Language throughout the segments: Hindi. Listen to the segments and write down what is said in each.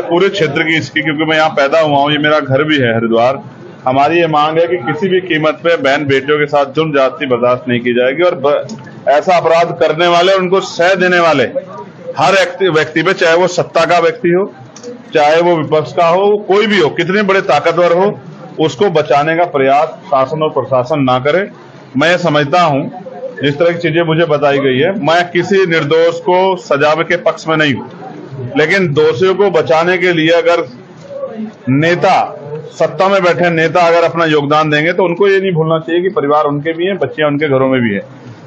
पूरे क्षेत्र की इसकी, क्योंकि मैं यहाँ पैदा हुआ हूँ, ये मेरा घर भी है हरिद्वार। हमारी ये मांग है कि किसी भी कीमत पे बहन बेटियों के साथ जुर्म ज्यादती बर्दाश्त नहीं की जाएगी और ऐसा अपराध करने वाले, उनको सह देने वाले हर व्यक्ति पे, चाहे वो सत्ता का व्यक्ति हो, चाहे वो विपक्ष का हो, कोई भी हो, कितने बड़े ताकतवर हो, उसको बचाने का प्रयास शासन और प्रशासन ना करे। मैं समझता हूं जिस तरह की चीजें मुझे बताई गई है, मैं किसी निर्दोष को सजावे के पक्ष में नहीं हूं, लेकिन दोषियों को बचाने के लिए अगर नेता, सत्ता में बैठे नेता अगर अपना योगदान देंगे तो उनको ये नहीं भूलना चाहिए कि परिवार उनके भी हैं, बच्चियां उनके घरों में भी है।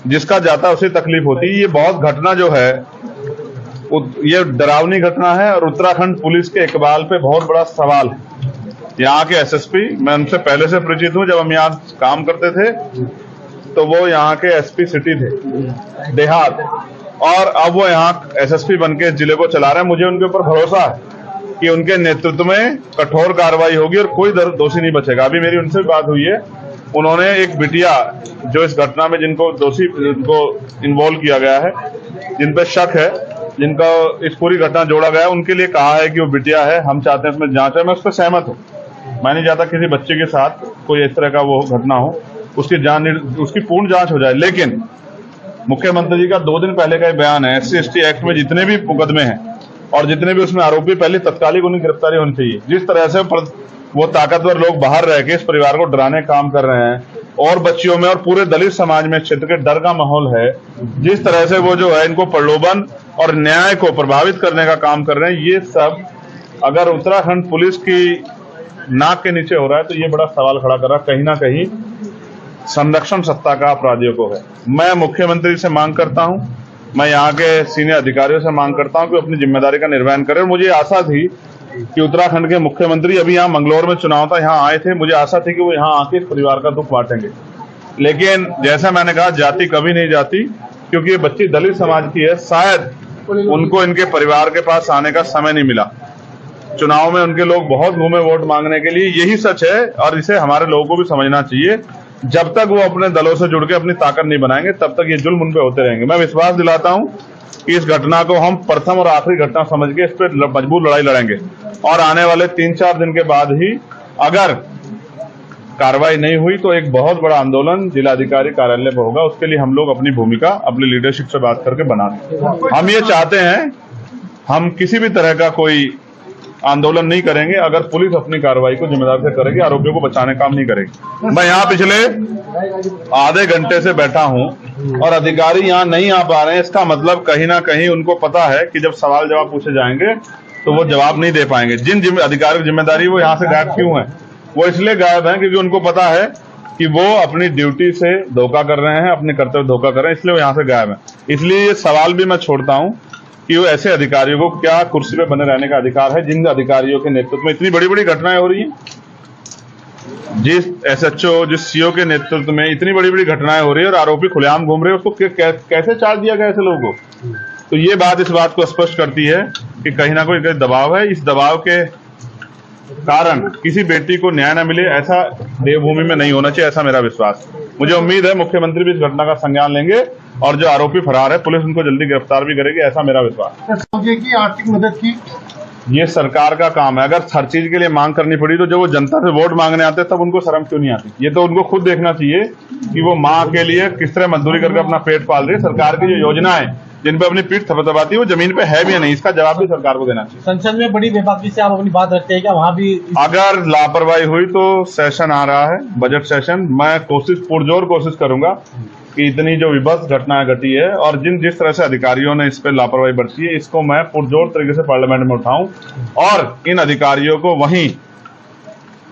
जिसका जाता है उसे तकलीफ होती है। ये बहुत घटना जो है ये डरावनी घटना है और उत्तराखंड पुलिस के इकबाल पे बहुत बड़ा सवाल है। यहाँ के एसएसपी, मैं उनसे पहले से परिचित हूँ, जब हम यहाँ काम करते थे तो वो यहाँ के एसपी सिटी थे देहात, और अब वो यहाँ एसएसपी बनके जिले को चला रहे हैं। मुझे उनके ऊपर भरोसा है कि उनके नेतृत्व में कठोर कार्रवाई होगी और कोई दोषी नहीं बचेगा। अभी मेरी उनसे बात हुई है, उन्होंने एक बिटिया जो इस घटना में जिनको दोषी जिनको इन्वॉल्व किया गया है, जिन पे शक है, जिनका इस पूरी घटना जोड़ा गया है, उनके लिए कहा है कि वो बिटिया है, हम चाहते हैं उसमें जांच है। मैं उस पर सहमत हूँ। मैं नहीं चाहता किसी बच्चे के साथ कोई इस तरह का वो घटना हो, उसकी पूर्ण जांच हो जाए। लेकिन मुख्यमंत्री जी का 2 दिन पहले का बयान है, SC/ST एक्ट में जितने भी मुकदमे हैं और जितने भी उसमें आरोपी, पहले तत्कालिक उनकी गिरफ्तारी होनी चाहिए। जिस तरह से वो ताकतवर लोग बाहर रह के इस परिवार को डराने काम कर रहे हैं और बच्चियों में और पूरे दलित समाज में क्षेत्र के डर का माहौल है, जिस तरह से वो जो है इनको प्रलोभन और न्याय को प्रभावित करने का काम कर रहे हैं, ये सब अगर उत्तराखंड पुलिस की नाक के नीचे हो रहा है तो ये बड़ा सवाल खड़ा कर रहा है। कहीं ना कहीं संरक्षण सत्ता का अपराधियों को है। मैं मुख्यमंत्री से मांग करता हूं, मैं यहाँ के सीनियर अधिकारियों से मांग करता हूं कि अपनी जिम्मेदारी का निर्वहन करें। मुझे आशा थी कि उत्तराखंड के मुख्यमंत्री, अभी यहाँ मंगलौर में चुनाव था, यहाँ आए थे, मुझे आशा थी कि वो यहाँ आके इस परिवार का दुख बांटेंगे। लेकिन जैसा मैंने कहा, जाति कभी नहीं जाती, क्योंकि ये बच्ची दलित समाज की है। शायद उनको इनके परिवार के पास आने का समय नहीं मिला। चुनाव में उनके लोग बहुत घूमे वोट मांगने के लिए, यही सच है और इसे हमारे लोगों को भी समझना चाहिए। जब तक वो अपने दलों से जुड़ के अपनी ताकत नहीं बनाएंगे, तब तक ये जुल्म उन पे होते रहेंगे। मैं विश्वास दिलाता हूं कि इस घटना को हम प्रथम और आखिरी घटना समझ के इस पर मजबूत लड़ाई लड़ेंगे और आने वाले 3-4 दिन के बाद ही अगर कार्रवाई नहीं हुई तो एक बहुत बड़ा आंदोलन जिलाधिकारी कार्यालय पर होगा। उसके लिए हम लोग अपनी भूमिका अपनी लीडरशिप से बात करके बना दें। हम ये चाहते हैं, हम किसी भी तरह का कोई आंदोलन नहीं करेंगे अगर पुलिस अपनी कार्रवाई को जिम्मेदारी से करेगी, आरोपियों को बचाने काम नहीं करेगी। मैं यहाँ पिछले आधे घंटे से बैठा हूँ और अधिकारी यहाँ नहीं आ पा रहे हैं। इसका मतलब कहीं ना कहीं उनको पता है कि जब सवाल जवाब पूछे जाएंगे तो वो जवाब नहीं दे पाएंगे। जिन अधिकारी की जिम्मेदारी, वो यहाँ से गायब क्यों है? वो इसलिए गायब है क्योंकि उनको पता है कि वो अपनी ड्यूटी से धोखा कर रहे हैं, अपने कर्तव्य धोखा कर रहे हैं, इसलिए वो यहाँ से गायब है। इसलिए ये सवाल भी मैं छोड़ता हूँ कि वो ऐसे अधिकारियों को क्या कुर्सी पे बने रहने का अधिकार है, जिन अधिकारियों के नेतृत्व में इतनी बड़ी बड़ी घटनाएं हो रही हैं, जिस SHO, जिस CO के नेतृत्व में इतनी बड़ी बड़ी घटनाएं हो रही है और आरोपी खुलेआम घूम रहे हैं, उसको कैसे चार्ज दिया गया ऐसे लोगों को? तो ये बात इस बात को स्पष्ट करती है कि कहीं ना कोई दबाव है। इस दबाव के कारण किसी बेटी को न्याय न मिले, ऐसा देवभूमि में नहीं होना चाहिए, ऐसा मेरा विश्वास। मुझे उम्मीद है मुख्यमंत्री भी इस घटना का संज्ञान लेंगे और जो आरोपी फरार है, पुलिस उनको जल्दी गिरफ्तार भी करेगी, ऐसा मेरा विश्वास। की आर्थिक मदद की ये सरकार का काम है। अगर हर चीज के लिए मांग करनी पड़ी तो जब वो जनता से वोट मांगने आते तब उनको शर्म क्यों नहीं आती? ये तो उनको खुद देखना चाहिए कि वो माँ के लिए किस तरह मजदूरी करके अपना पेट पाल रही है। सरकार की जो योजनाएं जिन पे अपनी पीठ थपथपाती है, वो जमीन पे है भी या नहीं, इसका जवाब भी सरकार को देना चाहिए। संसद में बड़ी बेबाकी से आप अपनी बात रखते हैं क्या? वहाँ भी अगर लापरवाही हुई तो सेशन आ रहा है, बजट सेशन, मैं पुरजोर कोशिश करूंगा कि इतनी जो विभत्स घटनाएं घटी है और जिस तरह से अधिकारियों ने इस पे लापरवाही बरती है, इसको मैं पुरजोर तरीके से पार्लियामेंट में उठाऊं और इन अधिकारियों को वहीं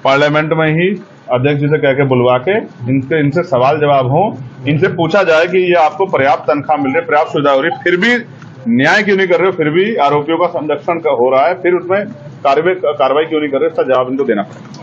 पार्लियामेंट में ही अध्यक्ष जी से कह के बुलवा के इनसे सवाल जवाब हो, इनसे पूछा जाए कि ये आपको पर्याप्त तनख्वाह मिल रही है, पर्याप्त सुविधा हो रही है, फिर भी न्याय क्यों नहीं कर रहे हो, फिर भी आरोपियों का संरक्षण हो रहा है, फिर उसमें कार्रवाई क्यों नहीं कर रहे, इसका जवाब इनको देना पड़ेगा।